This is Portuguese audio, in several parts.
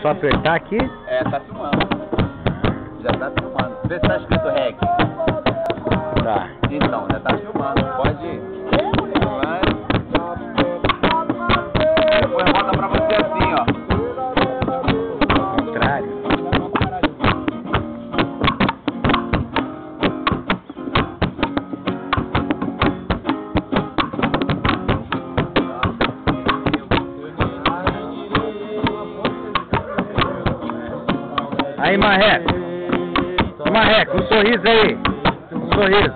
só apertar aqui? É, tá filmando. Já tá filmando. Vê se tá escrito REC. Tá. Então, já tá filmando. Pode ir. Vai. Depois volta pra você assim, ó. Ao contrário. Aí, Marreco. Marreco, um sorriso aí. Um sorriso.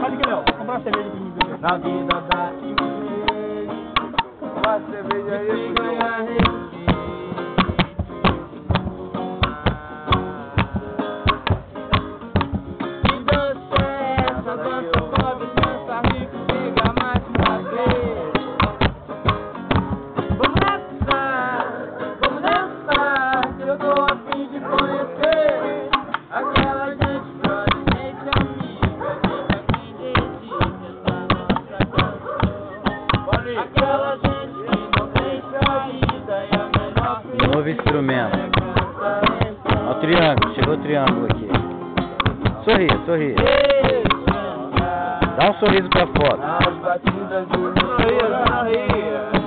Pode que não, comprar uma cerveja pra mim beber. Na vida da uma cerveja aí, Novo instrumento. Ó, o triângulo, chegou o triângulo aqui. Sorri, sorri. Dá um sorriso pra foto. as batidas do sorriso.